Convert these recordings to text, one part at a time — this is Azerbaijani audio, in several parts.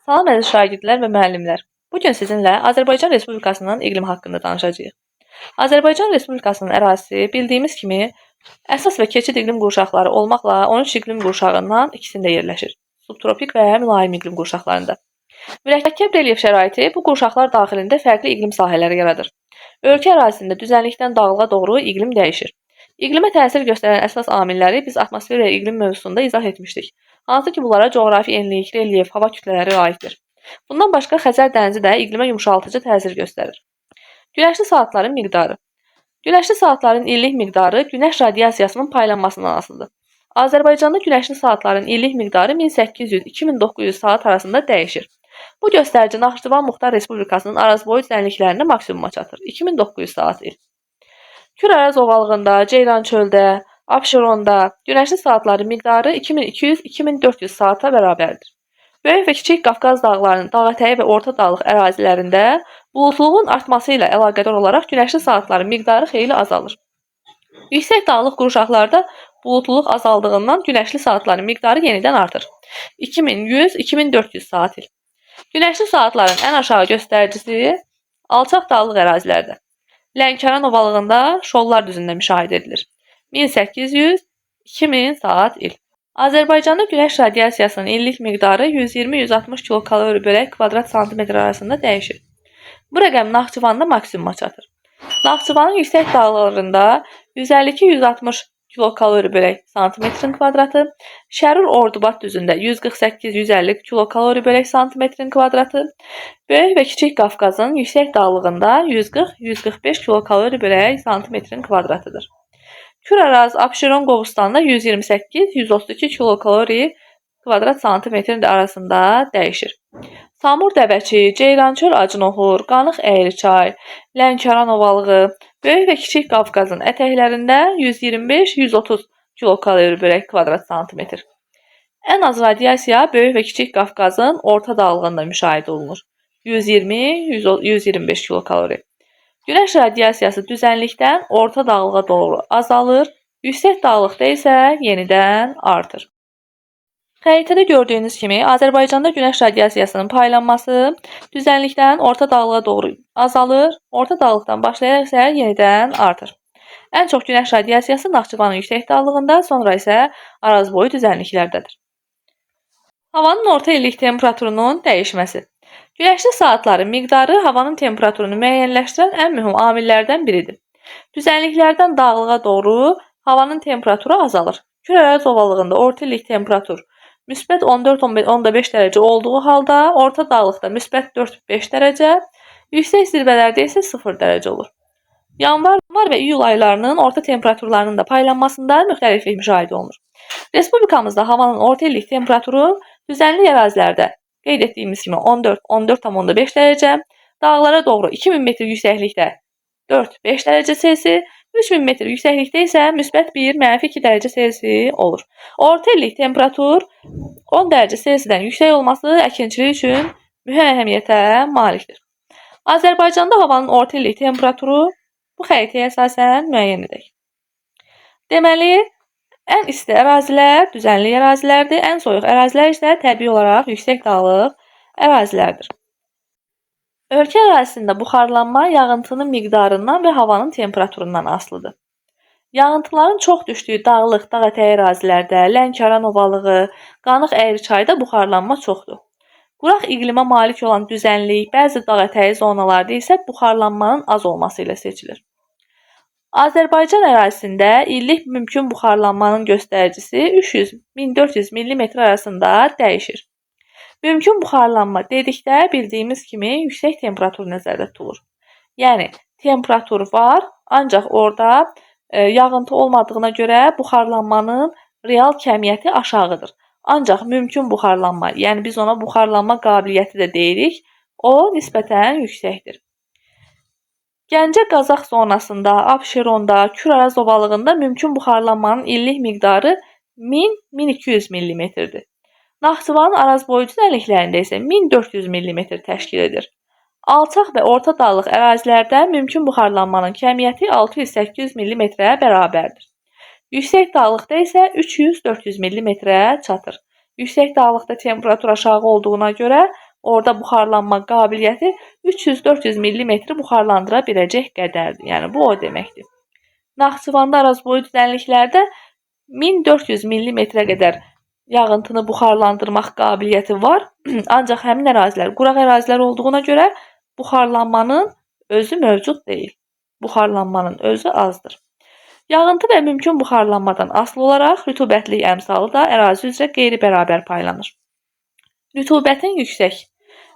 Salam əziz şagirdlər və müəllimlər. Bu gün sizinlə Azərbaycan Respublikasının iqlimi haqqında danışacağıq. Azərbaycan Respublikasının ərazisi bildiyimiz kimi əsas və keçid iqlim qurşaqları olmaqla 13 iqlim qurşağından ikisində yerləşir. Subtropik və mülayim iqlim qurşaqlarında. Mürəkkəb relyef şəraiti bu qurşaqlar daxilində fərqli iqlim sahələri yaradır. Ölkə ərazisində düzənlikdən dağlığa doğru iqlim dəyişir. İqlimə təsir göstərən əsas amilləri biz atmosfer və iqlim mövzusunda izah etmişdik. Hansı ki, bunlara coğrafi enlik, relyef, hava kütlələri aiddir. Bundan başqa Xəzər dənizi də iqlimə yumşaltıcı təsir göstərir. Günəşli saatların miqdarı. Günəşli saatların illik miqdarı günəş radiasiyasının paylanmasından asılıdır. Azərbaycanda günəşli saatların illik miqdarı 1800-2900 saat arasında dəyişir. Bu göstərici Naxçıvan Muxtar Respublikasının arazboyu düzənliklərində maksimuma çatır. 2900 saat il. Kür-Araz ovalığında, Ceylançöldə, Abşeronda günəşli saatların miqdarı 2200-2400 saata bərabərdir. Böyük və Kiçik Qafqaz dağlarının dağətəyi və orta dağlıq ərazilərində buludluluğun artması ilə əlaqədar olaraq günəşli saatların miqdarı xeyli azalır. Yüksək dağlıq qurşaqlarda buludluluq azaldığından günəşli saatların miqdarı yenidən artır. 2100-2400 saat il. Günəşli saatların ən aşağı göstəricisi alçaq dağlıq ərazilərdə. Lənkəran ovalığında Şollar düzündə müşahidə edilir. 1800-2000 saat il. Azərbaycanda günəş radiasiyasının illik miqdarı 120-160 kilokalori bölək kvadrat santimetr arasında dəyişir. Bu rəqəm Naxçıvanda maksimuma çatır. Naxçıvanın yüksək dağlarında 152-160 kilokalori bölək santimetrin kvadratı, Şərur Ordubad düzündə 148-150 kilokalori bölək santimetrin kvadratı, Böyük və Kiçik Qafqazın yüksək dağlığında 140-145 kilokalori bölək santimetrin kvadratıdır. Kür-Araz, Abşeron, Qobustanda 128-132 kilokalori kvadrat santimetrin arasında dəyişir. Samur Dəbəçi, Ceylançöl Acınoxur, Qanıq Əyriçay, Lənkəran ovalığı, Böyük və Kiçik Qafqazın ətəklərində 125-130 kilokalori bölək kvadrat santimetr. Ən az radiasiya Böyük və Kiçik Qafqazın orta dağlığında müşahidə olunur. 120-125 kilokalori. Günəş radiasiyası düzənlikdən orta dağlığa doğru azalır, yüksək dağlıqda isə yenidən artır. Xəritədə gördüyünüz kimi Azərbaycanda günəş radiasiyasının paylanması düzənlikdən orta dağlığa doğru azalır, orta dağlıqdan başlayaraq isə yenidən artır. Ən çox günəş radiasiyası Naxçıvanın yüksək dağlığında, sonra isə arazboyu düzənliklərdədir. Havanın orta illik temperaturunun dəyişməsi. Günəşli saatların miqdarı havanın temperaturunu müəyyənləşdirən ən mühüm amillərdən biridir. Düzənliklərdən dağlığa doğru havanın temperaturu azalır. Kür-Araz ovalığında orta illik temperatur müsbət 14-15 dərəcə olduğu halda, orta dağlıqda müsbət 4-5 dərəcə, yüksək zirvələrdə isə 0 dərəcə olur. Yanvar və iyul aylarının orta temperaturlarının da paylanmasında müxtəliflik müşahidə olunur. Respublikamızda havanın orta illik temperaturu düzənlik ərazilərdə qeyd etdiyimiz kimi 14-14,5 dərəcə, dağlara doğru 2000 metr yüksəklikdə 4-5 dərəcə Selsi, 3000 metr yüksəklikdə isə müsbət 1-2 dərəcə Selsi olur. Orta illik temperatur 10 dərəcə Selsidən yüksək olması əkinçilik üçün mühüm əhəmiyyətə malikdir. Azərbaycanda havanın orta illik temperaturu bu xəritəyə əsasən müəyyən edək. Deməli, ən isti ərazilər düzənlik ərazilərdir, ən soyuq ərazilər isə təbii olaraq yüksək dağlıq ərazilərdir. Ölkə ərazisində buxarlanma yağıntının miqdarından və havanın temperaturundan asılıdır. Yağıntıların çox düşdüyü dağlıq, dağətəyi ərazilərdə, Lənkəran ovalığı, Qanıq Əyriçayda buxarlanma çoxdur. Quraq iqlimə malik olan düzənlik, bəzi dağətəyi zonalarda isə buxarlanmanın az olması ilə seçilir. Azərbaycan ərazisində illik mümkün buxarlanmanın göstəricisi 300-1400 mm arasında dəyişir. Mümkün buxarlanma dedikdə bildiyimiz kimi yüksək temperatur nəzərdə tutulur. Yəni, temperatur var, ancaq orada yağıntı olmadığına görə buxarlanmanın real kəmiyyəti aşağıdır. Ancaq mümkün buxarlanma, yəni biz ona buxarlanma qabiliyyəti də deyirik, o nisbətən yüksəkdir. Gəncə Qazax zonasında, Abşeronda, Kür-Araz ovalığında mümkün buxarlanmanın illik miqdarı 1000-1200 mm-dir. Naxçıvanın arazboyu düzənliklərində isə 1400 mm təşkil edir. Alçaq və orta dağlıq ərazilərdə mümkün buxarlanmanın kəmiyyəti 600-800 mm-ə bərabərdir. Yüksək dağlıqda isə 300-400 mm çatır. Yüksək dağlıqda temperatur aşağı olduğuna görə orada buxarlanma qabiliyyəti 300-400 mm buxarlandıra biləcək qədərdir. Yəni bu o deməkdir. Naxçıvanda arazboyu düzənliklərdə 1400 mm-ə qədər yağıntını buxarlandırmaq qabiliyyəti var. Ancaq həmin ərazilər quraq ərazilər olduğuna görə buxarlanmanın özü mövcud deyil. Buxarlanmanın özü azdır. Yağıntı və mümkün buxarlanmadan asılı olaraq rütubətlik əmsalı da ərazi üzrə qeyri-bərabər paylanır. Rütubətin yüksək,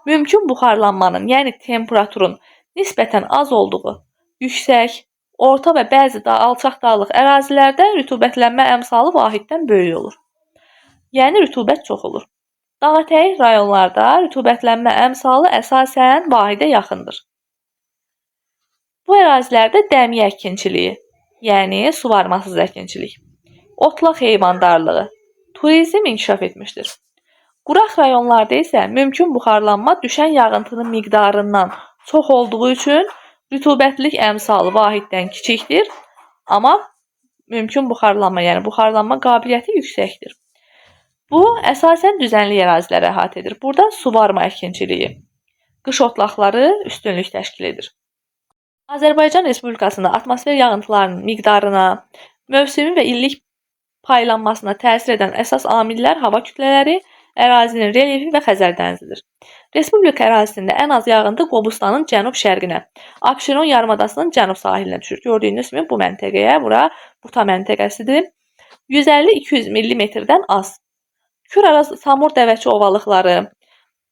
mümkün buxarlanmanın, yəni temperaturun nisbətən az olduğu, yüksək, orta və bəzi alçaq dağlıq ərazilərdə rütubətlənmə əmsalı vahiddən böyük olur. Yəni rütubət çox olur. Dağətəyi rayonlarda rütubətlənmə əmsalı əsasən vahidə yaxındır. Bu ərazilərdə dəmiyə əkinçiliyi, yəni suvarmasız əkinçilik, otlaq heyvandarlığı, turizm inkişaf etmişdir. Quraq rayonlarda isə mümkün buxarlanma düşən yağıntının miqdarından çox olduğu üçün rütubətlik əmsalı vahiddən kiçikdir, amma mümkün buxarlanma, yəni buxarlanma qabiliyyəti yüksəkdir. Bu, əsasən düzənlik əraziləri əhatə edir. Burada suvarma əkinçiliyi, qış otlaqları üstünlük təşkil edir. Azərbaycan Respublikasında atmosfer yağıntılarının miqdarına, mövsümi və illik paylanmasına təsir edən əsas amillər hava kütlələri, ərazinin relyefi və Xəzər dənizidir. Respublika ərazisində ən az yağıntı Qobustanın cənub-şərqinə, Abşeron yarımadasının cənub sahilinə düşür. Gördüyünüz kimi bu məntəqəyə, bura Buta məntəqəsidir. 150-200 mm-dən az. Küraraz Samur Dəvəçi ovalıqları,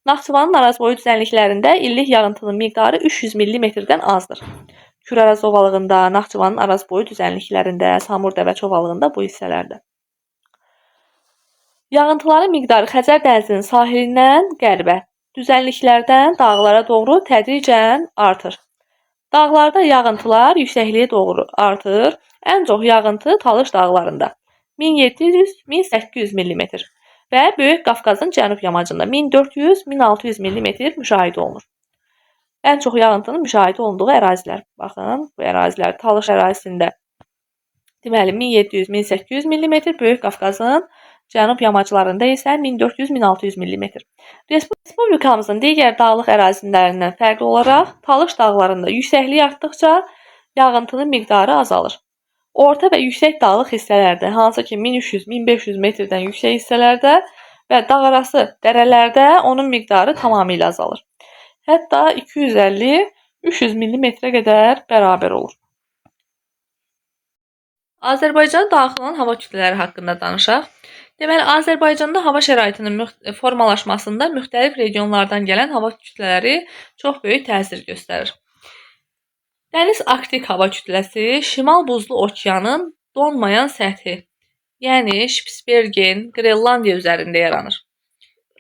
Naxçıvanın arazboyu düzənliklərində illik yağıntının miqdarı 300 mm-dən azdır. Küraraz ovalığında, Naxçıvanın arazboyu düzənliklərində, Samur Dəvəçi ovalığında bu hissələrdə. Yağıntıların miqdarı Xəzər dənizinin sahilindən qərbə, düzənliklərdən dağlara doğru tədricən artır. Dağlarda yağıntılar yüksəkliyə doğru artır. Ən çox yağıntı Talış dağlarında 1700-1800 mm və Böyük Qafqazın cənub yamacında 1400-1600 mm müşahidə olunur. Ən çox yağıntının müşahidə olunduğu ərazilər. Baxın, bu ərazilər Talış ərazisində deməli 1700-1800 mm, Böyük Qafqazın cənub yamaclarında isə 1400-1600 mm. Respublikamızın digər dağlıq ərazilərindən fərqli olaraq Talış dağlarında yüksəklik artdıqca yağıntının miqdarı azalır. Orta və yüksək dağlıq hissələrdə, hansı ki 1300-1500 metrdən yüksək hissələrdə və dağarası dərələrdə onun miqdarı tamamilə azalır. Hətta 250-300 mm-ə qədər bərabər olur. Azərbaycana daxil olan hava kütlələri haqqında danışaq. Deməli, Azərbaycanda hava şəraitinin formalaşmasında müxtəlif regionlardan gələn hava kütlələri çox böyük təsir göstərir. Dəniz Arktik hava kütləsi Şimal Buzlu Okeanın donmayan səthi, yəni Spitsbergen, Qrenlandiya üzərində yaranır.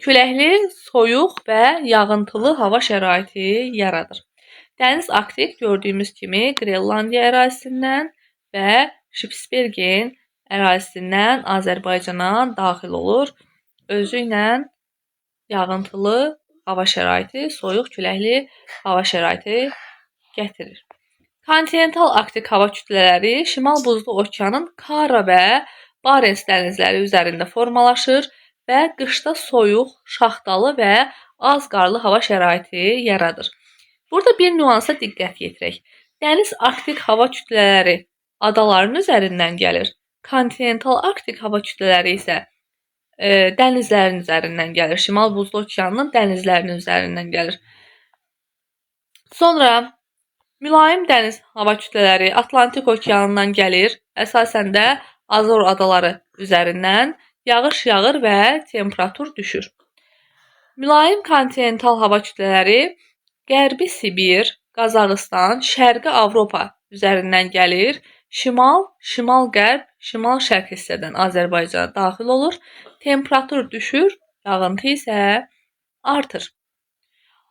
Küləkli, soyuq və yağıntılı hava şəraiti yaradır. Dəniz Arktik gördüyümüz kimi Qrenlandiya ərazisindən və Spitsbergen ərazisindən Azərbaycana daxil olur. Özü ilə yağıntılı hava şəraiti, soyuq, küləkli hava şəraiti gətirir. Kontinental Arktik hava kütlələri Şimal Buzlu Okeanın Kara və Barents dənizləri üzərində formalaşır və qışda soyuq, şaxtalı və az qarlı hava şəraiti yaradır. Burada bir nüansa diqqət yetirək. Dəniz Arktik hava kütlələri adaların üzərindən gəlir. Kontinental Arktik hava kütlələri isə dənizlərin üzərindən gəlir. Şimal Buzlu Okeanının dənizlərinin üzərindən gəlir. Sonra mülayim dəniz hava kütlələri Atlantik okeanından gəlir. Əsasən də Azor adaları üzərindən yağış yağır və temperatur düşür. Mülayim kontinental hava kütlələri Qərbi Sibir, Qazaxıstan, Şərqi Avropa üzərindən gəlir. Şimal, şimal-qərb, şimal-şərq hissədən Azərbaycana daxil olur. Temperatur düşür, yağıntı isə artır.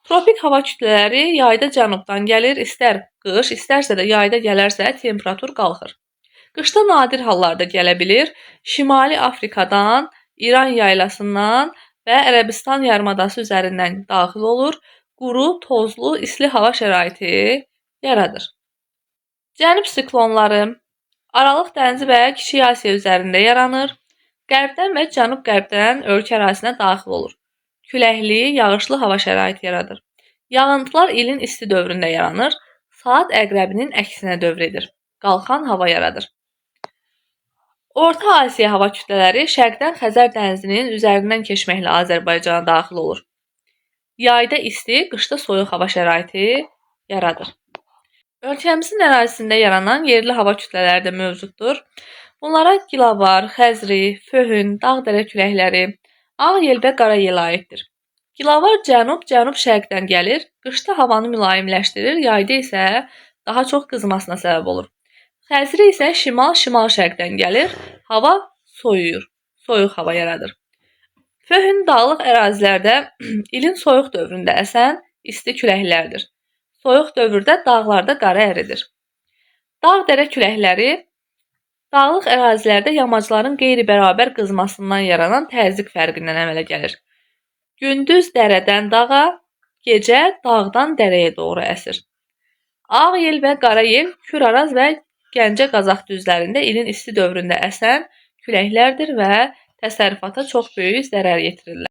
Tropik hava kütlələri yayda cənubdan gəlir, istər qış, istərsə də yayda gələrsə temperatur qalxır. Qışda nadir hallarda gələ bilir. Şimali Afrikadan, İran yaylasından və Ərəbistan yarımadası üzərindən daxil olur. Quru, tozlu, isti hava şəraiti yaradır. Cənub siklonları Aralıq dənizi və Kiçik Asiya üzərində yaranır. Qərbdən və cənub-qərbdən ölkə ərazisinə daxil olur. küləkli, yağışlı hava şəraiti yaradır. Yağıntılar ilin isti dövründə yaranır. Saat əqrəbinin əksinə dövr edir. Qalxan hava yaradır. Orta Asiya hava kütlələri şərqdən Xəzər dənizinin üzərindən keçməklə Azərbaycana daxil olur. Yayda isti, qışda soyuq hava şəraiti yaradır. Ölkəmizin ərazisində yaranan yerli hava kütlələri də mövcuddur. Bunlara Gilavar, Xəzri, Föhün, Dağdərə küləkləri, Ağ yel və Qara yel aiddir. Gilavar cənub şərqdən gəlir, qışda havanı mülayimləşdirir, yayda isə daha çox qızmasına səbəb olur. Xəzri isə şimal şərqdən gəlir, hava soyuyur, soyuq hava yaradır. Föhün dağlıq ərazilərdə ilin soyuq dövründə əsən isti küləklərdir. Soyuq dövrdə dağlarda qar əridir. Dağ-dərə küləkləri dağlıq ərazilərdə yamacların qeyri-bərabər qızmasından yaranan təzyiq fərqindən əmələ gəlir. Gündüz dərədən dağa, gecə dağdan dərəyə doğru əsir. Ağ yel və Qara yel Küraraz və Gəncə Qazax düzlərində ilin isti dövründə əsən küləklərdir və təsərrüfata çox böyük zərər yetirirlər.